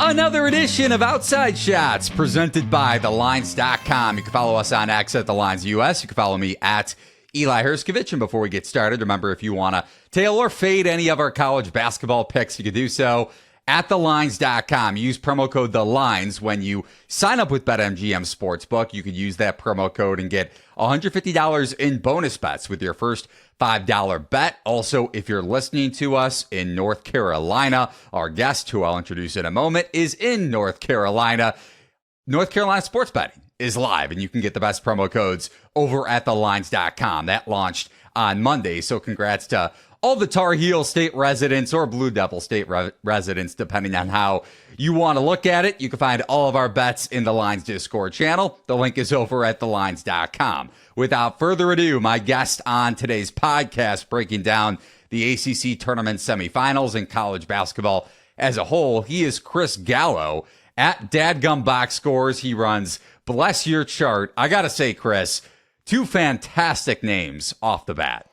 Another edition of Outside Shots presented by TheLines.com. You can follow us on X at TheLines.US. You can follow me at Eli Herskovich. And before we get started, remember, if you want to tail or fade any of our college basketball picks, you can do so at TheLines.com. Use promo code TheLines when you sign up with BetMGM Sportsbook. You could use that promo code and get $150 in bonus bets with your first $5 bet. Also, if you're listening to us in North Carolina, our guest, who I'll introduce in a moment, is in North Carolina. North Carolina sports betting is live, and you can get the best promo codes over at TheLines.com. That launched on Monday, so congrats to all the Tar Heel State residents or Blue Devil State residents, depending on how you want to look at it. You can find all of our bets in the Lines Discord channel. The link is over at TheLines.com. Without further ado, my guest on today's podcast, breaking down the ACC tournament semifinals and college basketball as a whole, he is Chris Gallo at Dadgum Box Scores. He runs Bless Your Chart. I got to say, Chris, two fantastic names off the bat.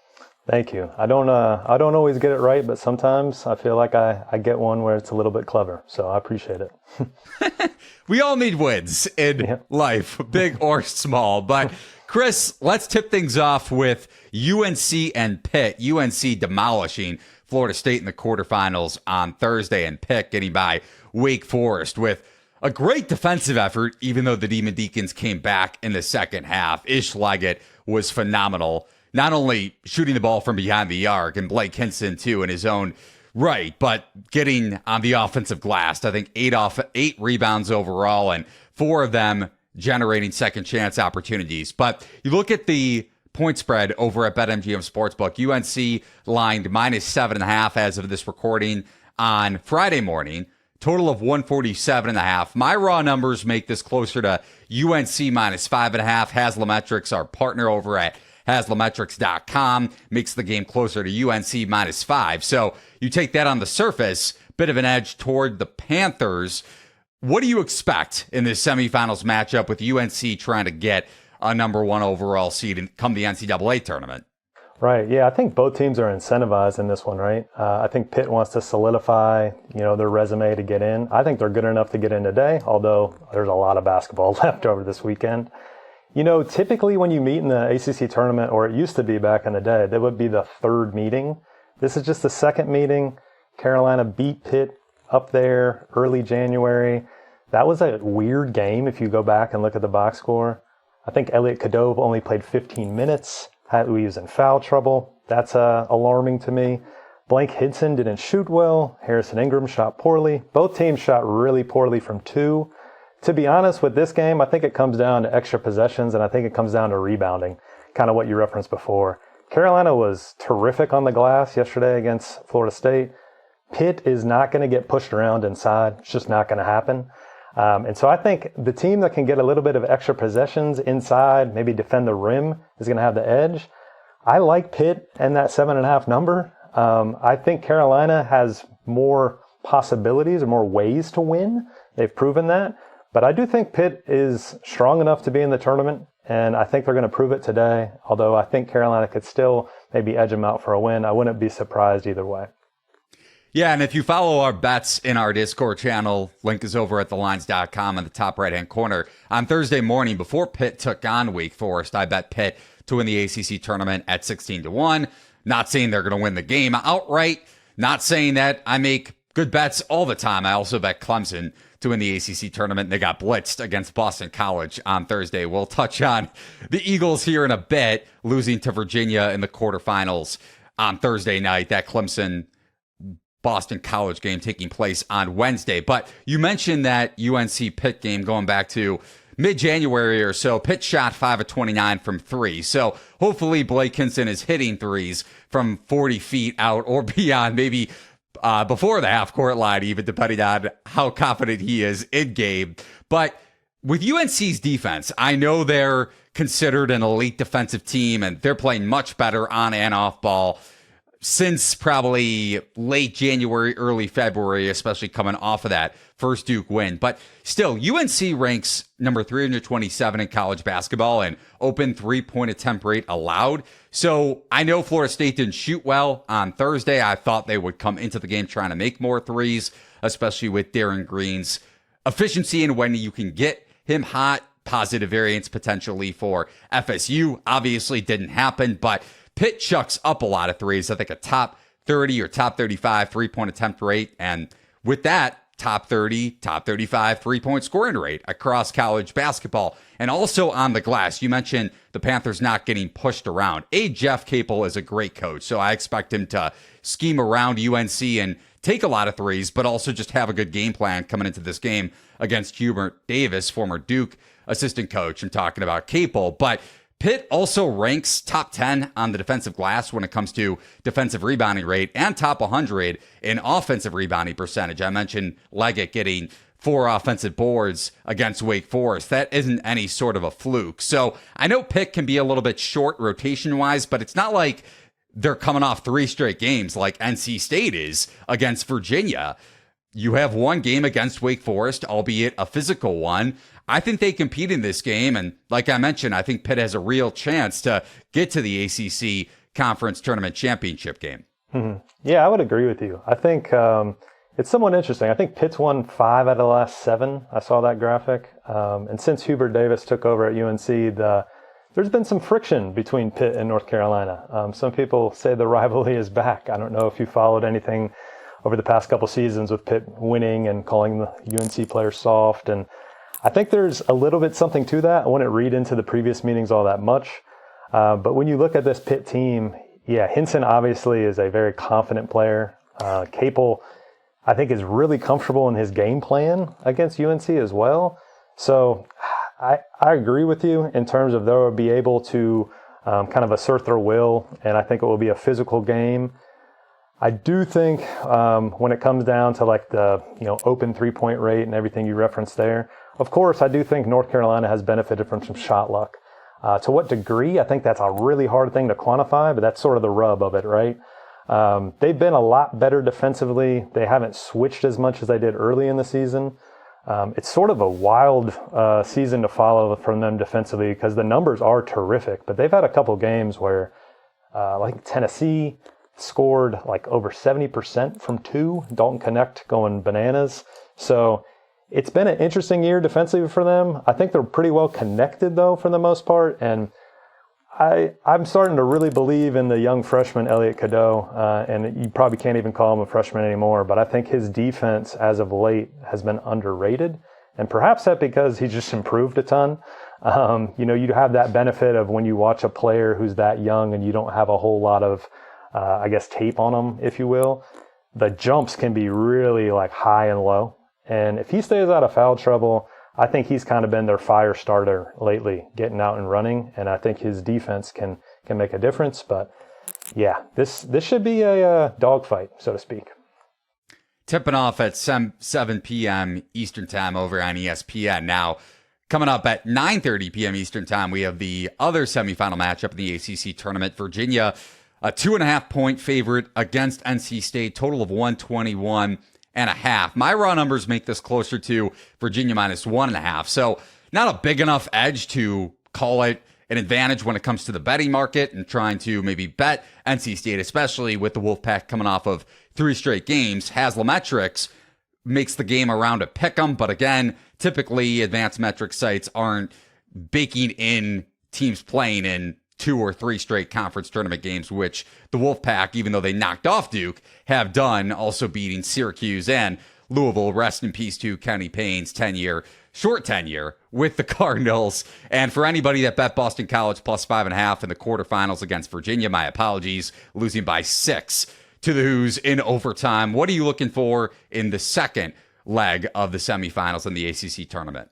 Thank you. I don't always get it right, but sometimes I feel like I get one where it's a little bit clever. So I appreciate it. We all need wins in life, big or small. But Chris, let's tip things off with UNC and Pitt. UNC demolishing Florida State in the quarterfinals on Thursday, and Pitt getting by Wake Forest with a great defensive effort, even though the Demon Deacons came back in the second half. Ish Leggett was phenomenal. Not only shooting the ball from behind the arc, and Blake Hinson too in his own right, but getting on the offensive glass. I think eight rebounds overall, and 4 of them generating second chance opportunities. But you look at the point spread over at BetMGM Sportsbook. UNC lined -7.5 as of this recording on Friday morning. Total of 147.5. My raw numbers make this closer to UNC -5.5. Haslametrics, our partner over at Haslametrics.com, makes the game closer to UNC -5. So you take that on the surface, bit of an edge toward the Panthers. What do you expect in this semifinals matchup with UNC trying to get a number 1 overall seed and come the NCAA tournament? Right. Yeah, I think both teams are incentivized in this one, right? I think Pitt wants to solidify, their resume to get in. I think they're good enough to get in today, although there's a lot of basketball left over this weekend. Typically when you meet in the ACC tournament, or it used to be back in the day, that would be the third meeting. This is just the second meeting. Carolina beat Pitt up there early January. That was a weird game if you go back and look at the box score. I think Elliot Kadove only played 15 minutes. He was in foul trouble. That's alarming to me. Blake Hinson didn't shoot well. Harrison Ingram shot poorly. Both teams shot really poorly from 2. To be honest, with this game, I think it comes down to extra possessions, and I think it comes down to rebounding, kind of what you referenced before. Carolina was terrific on the glass yesterday against Florida State. Pitt is not going to get pushed around inside. It's just not going to happen. And so I think the team that can get a little bit of extra possessions inside, maybe defend the rim, is going to have the edge. I like Pitt and that 7.5 number. I think Carolina has more possibilities or more ways to win. They've proven that. But I do think Pitt is strong enough to be in the tournament, and I think they're going to prove it today, although I think Carolina could still maybe edge them out for a win. I wouldn't be surprised either way. Yeah, and if you follow our bets in our Discord channel, link is over at TheLines.com in the top right-hand corner. On Thursday morning, before Pitt took on Wake Forest, I bet Pitt to win the ACC tournament at 16-1. Not saying they're going to win the game outright. Not saying that I make good bets all the time. I also bet Clemson to win the ACC tournament. They got blitzed against Boston College on Thursday. We'll touch on the Eagles here in a bit, losing to Virginia in the quarterfinals on Thursday night. That Clemson Boston College game taking place on Wednesday. But you mentioned that UNC Pitt game going back to mid-January or so. Pitt shot 5 of 29 from 3. So hopefully Blake Hinson is hitting threes from 40 feet out or beyond, maybe before the half-court line, even depending on how confident he is in game. But with UNC's defense, I know they're considered an elite defensive team, and they're playing much better on and off ball since probably late January, early February, especially coming off of that first Duke win. But still, UNC ranks number 327 in college basketball and open three-point attempt rate allowed. So I know Florida State didn't shoot well on Thursday. I thought they would come into the game trying to make more threes. especially with Darren Green's efficiency and when you can get him hot. Positive variance potentially for FSU. Obviously didn't happen, but Pitt chucks up a lot of threes. I think a top 30 or top 35 3-point attempt rate. And with that, top 30, top 35 3-point scoring rate across college basketball. And also on the glass, you mentioned the Panthers not getting pushed around. Jeff Capel is a great coach, so I expect him to scheme around UNC and take a lot of threes, but also just have a good game plan coming into this game against Hubert Davis, former Duke assistant coach. I'm talking about Capel. But Pitt also ranks top 10 on the defensive glass when it comes to defensive rebounding rate and top 100 in offensive rebounding percentage. I mentioned Leggett getting 4 offensive boards against Wake Forest. That isn't any sort of a fluke. So I know Pitt can be a little bit short rotation-wise, but it's not like they're coming off 3 straight games like NC State is against Virginia. You have one game against Wake Forest, albeit a physical one. I think they compete in this game. And like I mentioned, I think Pitt has a real chance to get to the ACC Conference Tournament Championship game. Mm-hmm. Yeah, I would agree with you. I think it's somewhat interesting. I think Pitt's won 5 out of the last 7. I saw that graphic. And since Hubert Davis took over at UNC, there's been some friction between Pitt and North Carolina. Some people say the rivalry is back. I don't know if you followed anything over the past couple seasons with Pitt winning and calling the UNC players soft. And I think there's a little bit something to that. I wouldn't read into the previous meetings all that much. But when you look at this Pitt team, yeah, Hinson obviously is a very confident player. Capel, I think, is really comfortable in his game plan against UNC as well. So I agree with you in terms of they'll be able to kind of assert their will, and I think it will be a physical game. I do think when it comes down to like the open 3-point rate and everything you referenced there, of course, I do think North Carolina has benefited from some shot luck. To what degree, I think that's a really hard thing to quantify, but that's sort of the rub of it, right? They've been a lot better defensively. They haven't switched as much as they did early in the season. It's sort of a wild season to follow from them defensively because the numbers are terrific, but they've had a couple games where like Tennessee scored like over 70% from 2, Dalton Connect going bananas. So it's been an interesting year defensively for them. I think they're pretty well connected, though, for the most part. And I'm starting to really believe in the young freshman, Elliot Cadeau. And you probably can't even call him a freshman anymore. But I think his defense, as of late, has been underrated. And perhaps that's because he's just improved a ton. You have that benefit of when you watch a player who's that young and you don't have a whole lot of, tape on them, if you will. The jumps can be really like high and low. And if he stays out of foul trouble, I think he's kind of been their fire starter lately, getting out and running. And I think his defense can make a difference. But yeah, this should be a dogfight, so to speak. Tipping off at 7 p.m. Eastern time over on ESPN. Now, coming up at 9:30 p.m. Eastern time, we have the other semifinal matchup in the ACC tournament. Virginia, a 2.5-point favorite against NC State, total of 121.5. My raw numbers make this closer to Virginia minus 1.5. So not a big enough edge to call it an advantage when it comes to the betting market and trying to maybe bet NC State, especially with the Wolfpack coming off of 3 straight games. Haslametrics makes the game around a pick 'em, but again, typically advanced metric sites aren't baking in teams playing in 2 or 3 straight conference tournament games, which the Wolfpack, even though they knocked off Duke, have done, also beating Syracuse and Louisville. Rest in peace to Kenny Payne's short tenure with the Cardinals. And for anybody that bet Boston College plus 5.5 in the quarterfinals against Virginia, my apologies, losing by 6 to the Hoos in overtime. What are you looking for in the second leg of the semifinals in the ACC tournament?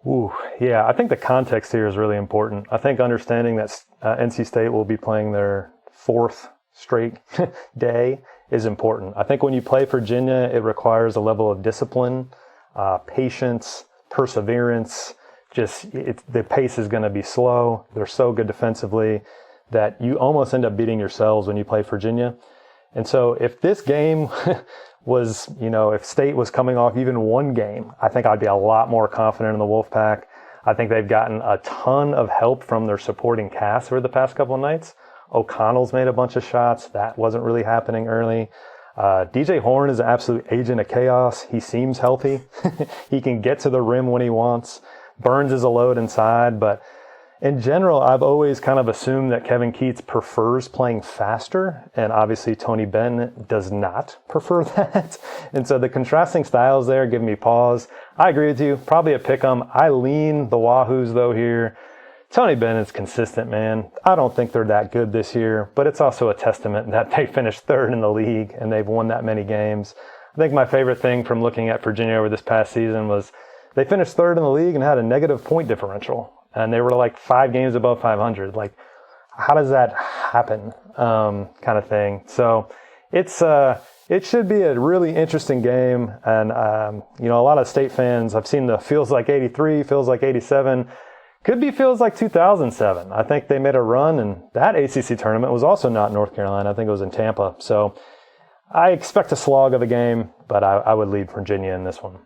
Ooh, yeah, I think the context here is really important. I think understanding that NC State will be playing their 4th straight day is important. I think when you play Virginia, it requires a level of discipline, patience, perseverance. The pace is going to be slow. They're so good defensively that you almost end up beating yourselves when you play Virginia. And so if this game was, if State was coming off even one game, I think I'd be a lot more confident in the Wolfpack. I think they've gotten a ton of help from their supporting cast over the past couple of nights. O'Connell's made a bunch of shots. That wasn't really happening early. DJ Horn is an absolute agent of chaos. He seems healthy. He can get to the rim when he wants. Burns is a load inside, but in general, I've always kind of assumed that Kevin Keatts prefers playing faster, and obviously Tony Benn does not prefer that. And so the contrasting styles there give me pause. I agree with you. Probably a pick 'em. I lean the Wahoos, though, here. Tony Benn is consistent, man. I don't think they're that good this year, but it's also a testament that they finished third in the league and they've won that many games. I think my favorite thing from looking at Virginia over this past season was they finished third in the league and had a negative point differential. And they were like 5 games above 500. Like, how does that happen? Kind of thing. So it should be a really interesting game. And, a lot of State fans, I've seen the feels like 83, feels like 87. Could be feels like 2007. I think they made a run, and that ACC tournament was also not in North Carolina. I think it was in Tampa. So I expect a slog of a game, but I would lead Virginia in this one.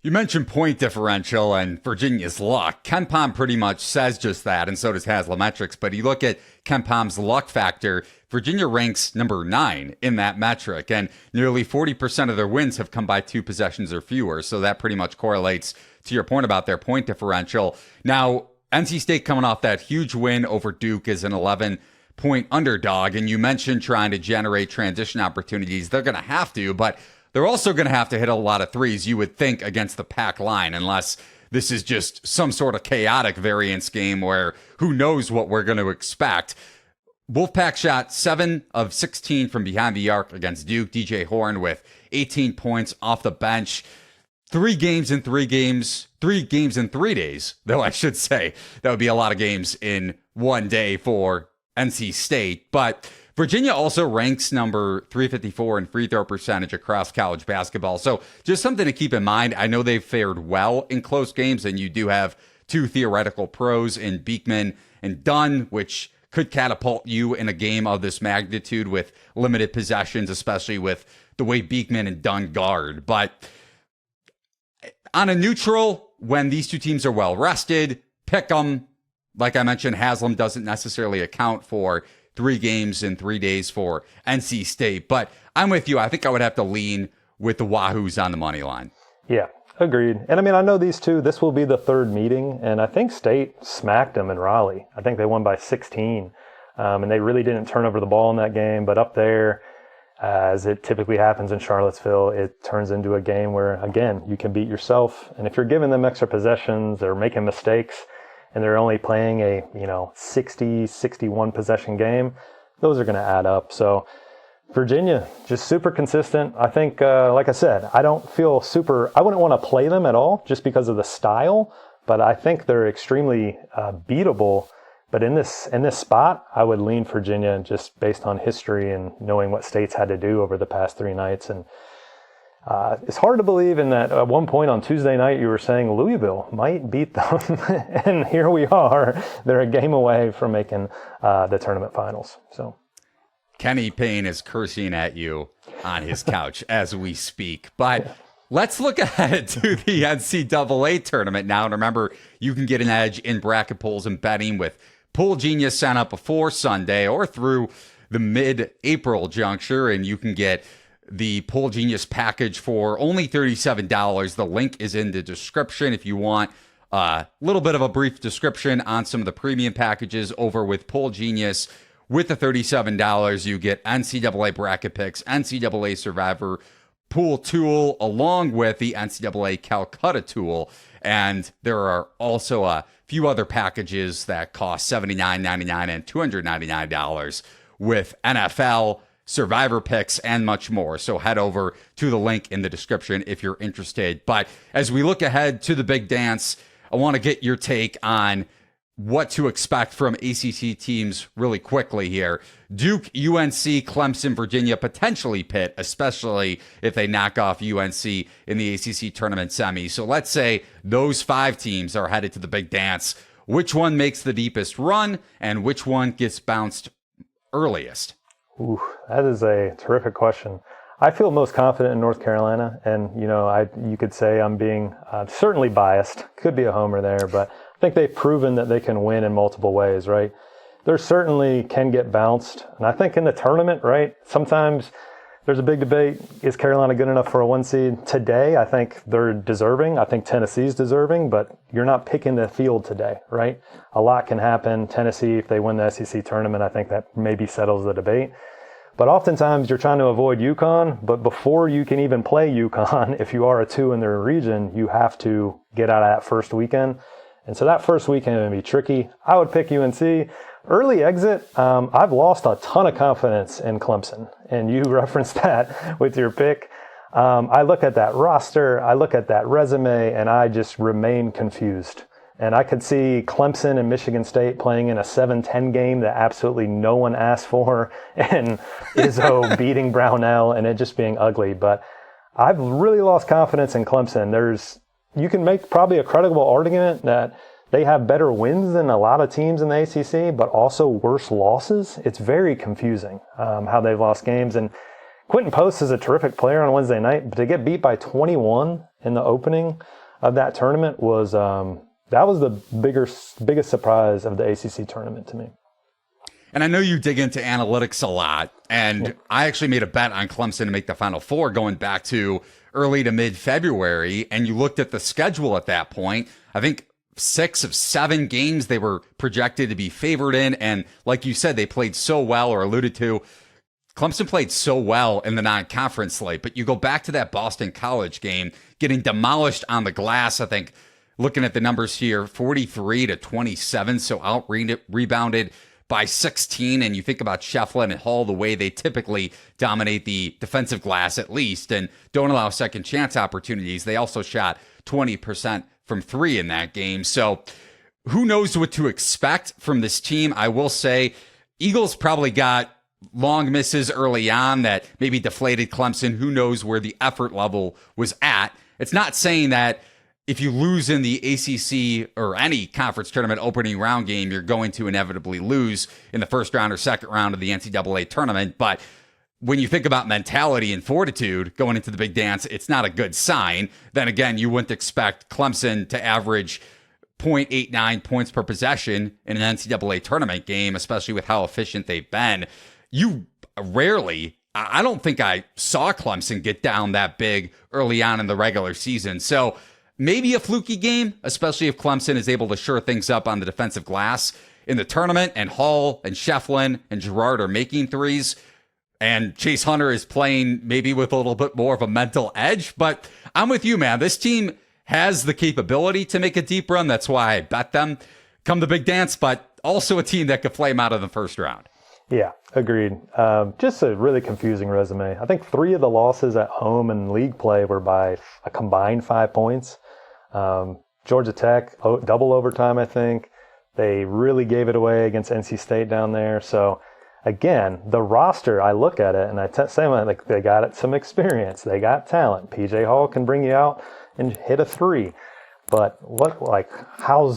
You mentioned point differential and Virginia's luck. KenPom pretty much says just that, and so does Haslametrics. But you look at KenPom's luck factor, Virginia ranks number 9 in that metric, and nearly 40% of their wins have come by 2 possessions or fewer. So that pretty much correlates to your point about their point differential. Now, NC State coming off that huge win over Duke is an 11-point underdog, and you mentioned trying to generate transition opportunities. They're going to have to, but they're also going to have to hit a lot of threes, you would think, against the pack line, unless this is just some sort of chaotic variance game where who knows what we're going to expect. Wolfpack shot 7 of 16 from behind the arc against Duke. DJ Horn with 18 points off the bench. 3 games in 3 days, though I should say. That would be a lot of games in one day for NC State. But Virginia also ranks number 354 in free throw percentage across college basketball. So just something to keep in mind. I know they've fared well in close games, and you do have 2 theoretical pros in Beekman and Dunn, which could catapult you in a game of this magnitude with limited possessions, especially with the way Beekman and Dunn guard. But on a neutral, when these 2 teams are well rested, pick 'em. Like I mentioned, Haslam doesn't necessarily account for 3 games in 3 days for NC State. But I'm with you. I think I would have to lean with the Wahoos on the money line. Yeah, agreed. And I know these 2, this will be the 3rd meeting, and I think State smacked them in Raleigh. I think they won by 16, and they really didn't turn over the ball in that game. But up there, as it typically happens in Charlottesville, it turns into a game where, again, you can beat yourself. And if you're giving them extra possessions, they're making mistakes, and they're only playing a 60, 61 possession game, those are going to add up. So Virginia, just super consistent. I think, like I said, I wouldn't want to play them at all just because of the style, but I think they're extremely beatable. But in this spot, I would lean Virginia just based on history and knowing what State's had to do over the past 3 nights. And it's hard to believe in that at one point on Tuesday night you were saying Louisville might beat them. And here we are. They're a game away from making the tournament finals. So Kenny Payne is cursing at you on his couch as we speak. But let's look ahead to the NCAA tournament now. And remember, you can get an edge in bracket polls and betting with Pool Genius sign up before Sunday or through the mid-April juncture, and you can get the Pool Genius package for only $37. The link is in the description if you want a little bit of a brief description on some of the premium packages over with Pool Genius. With the $37, you get NCAA bracket picks, NCAA Survivor Pool tool, along with the NCAA Calcutta tool. And there are also a few other packages that cost $79.99 and $299 with NFL, Survivor picks, and much more. So head over to the link in the description if you're interested. But as we look ahead to the big dance, I want to get your take on what to expect from ACC teams really quickly here. Duke, UNC, Clemson, Virginia, potentially Pitt, especially if they knock off UNC in the ACC tournament semi. So let's say those 5 teams are headed to the big dance. Which one makes the deepest run and which one gets bounced earliest? Ooh, that is a terrific question. I feel most confident in North Carolina, and you could say I'm being certainly biased. Could be a homer there, but I think they've proven that they can win in multiple ways, right? There certainly can get bounced, and I think in the tournament, right, sometimes There's a big debate. Is Carolina good enough for a 1 seed? Today, I think they're deserving. I think Tennessee's deserving, but you're not picking the field today, right? A lot can happen. Tennessee, if they win the SEC tournament, I think that maybe settles the debate. But oftentimes you're trying to avoid UConn, but before you can even play UConn, if you are a 2 in their region, you have to get out of that first weekend. And so that first weekend is going to be tricky. I would pick UNC. Early exit, I've lost a ton of confidence in Clemson, and you referenced that with your pick. I look at that roster, I look at that resume, and I just remain confused. And I could see Clemson and Michigan State playing in a 7-10 game that absolutely no one asked for, and Izzo beating Brownell and it just being ugly. But I've really lost confidence in Clemson. You can make probably a credible argument that they have better wins than a lot of teams in the ACC, but also worse losses. It's very confusing how they've lost games. And Quentin Post is a terrific player on Wednesday night, but to get beat by 21 in the opening of that tournament was that was the biggest surprise of the ACC tournament to me. And I know you dig into analytics a lot, and I actually made a bet on Clemson to make the Final Four going back to early to mid-February, and you looked at the schedule at that point. I think 6 of 7 games they were projected to be favored in, and like you said, they played so well, or alluded to, Clemson played so well in the non-conference slate, but you go back to that Boston College game, getting demolished on the glass, I think, looking at the numbers here, 43-27, so out-rebounded by 16, and you think about Shefflin and Hall, the way they typically dominate the defensive glass at least, and don't allow second chance opportunities. They also shot 20% from 3 in that game. So who knows what to expect from this team? I will say Eagles probably got long misses early on that maybe deflated Clemson. Who knows where the effort level was at? It's not saying that if you lose in the ACC or any conference tournament opening round game, you're going to inevitably lose in the first round or second round of the NCAA tournament. But when you think about mentality and fortitude going into the big dance, it's not a good sign. Then again, you wouldn't expect Clemson to average 0.89 points per possession in an NCAA tournament game, especially with how efficient they've been. I don't think I saw Clemson get down that big early on in the regular season. So maybe a fluky game, especially if Clemson is able to shore things up on the defensive glass in the tournament, and Hall and Shefflin and Girard are making threes, and Chase Hunter is playing maybe with a little bit more of a mental edge. But I'm with you, man. This team has the capability to make a deep run. That's why I bet them come the big dance, but also a team that could flame out of the first round. Yeah, agreed. Just a really confusing resume. I think 3 of the losses at home in league play were by a combined 5 points. Georgia Tech, double overtime, I think. They really gave it away against NC State down there. So, again, the roster, I look at it and I say, like, they got some experience. They got talent. PJ Hall can bring you out and hit a 3. But how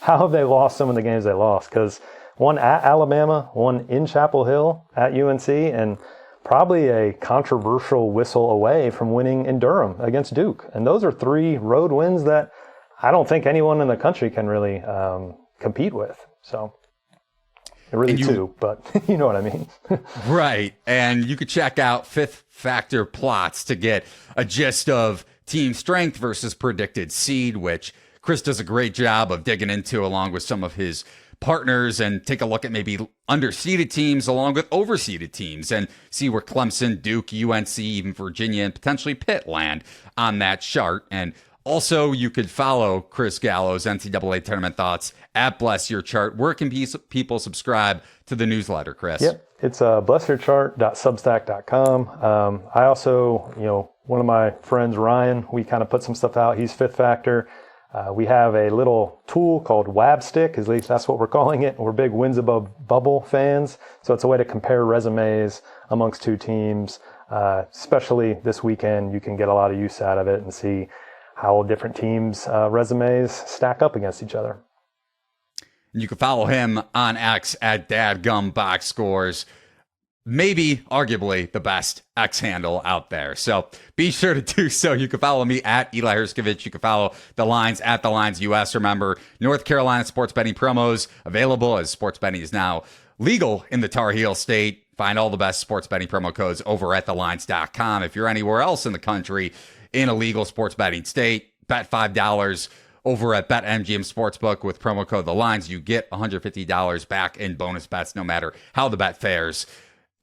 have they lost some of the games they lost? Because one at Alabama, one in Chapel Hill at UNC, and probably a controversial whistle away from winning in Durham against Duke. And those are 3 road wins that I don't think anyone in the country can really compete with. So, really 2, but you know what I mean. Right. And you could check out Fifth Factor Plots to get a gist of team strength versus predicted seed, which Chris does a great job of digging into along with some of his partners, and take a look at maybe underseeded teams along with overseeded teams and see where Clemson, Duke, UNC, even Virginia, and potentially Pitt land on that chart. And also, you could follow Chris Gallo's NCAA tournament thoughts at Bless Your Chart. Where can people subscribe to the newsletter, Chris? Yep, it's blessyourchart.substack.com. I also, one of my friends, Ryan, we kind of put some stuff out. He's Fifth Factor. We have a little tool called WABstick, at least that's what we're calling it. We're big wins above bubble fans, so it's a way to compare resumes amongst 2 teams. Especially this weekend, you can get a lot of use out of it and see how different teams' resumes stack up against each other. You can follow him on X at DadGumBoxScores. Maybe, arguably, the best X handle out there. So be sure to do so. You can follow me at Eli Herskovich. You can follow The Lines at The Lines US. Remember, North Carolina sports betting promos available as sports betting is now legal in the Tar Heel State. Find all the best sports betting promo codes over at thelines.com. If you're anywhere else in the country in a legal sports betting state, bet $5 over at BetMGM Sportsbook with promo code TheLines. You get $150 back in bonus bets no matter how the bet fares.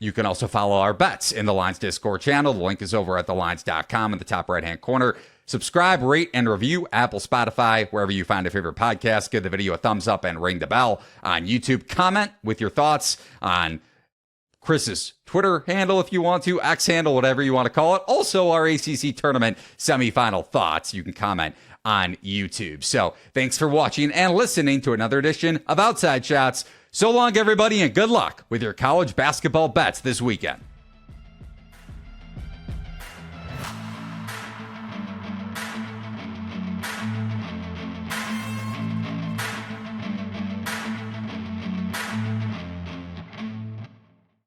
You can also follow our bets in the Lines Discord channel. The link is over at thelines.com in the top right-hand corner. Subscribe, rate, and review Apple, Spotify, wherever you find your favorite podcast. Give the video a thumbs up and ring the bell on YouTube. Comment with your thoughts on Chris's Twitter handle if you want to, X handle, whatever you want to call it. Also, our ACC tournament semifinal thoughts. You can comment on YouTube. So thanks for watching and listening to another edition of Outside Shots. So long, everybody, and good luck with your college basketball bets this weekend.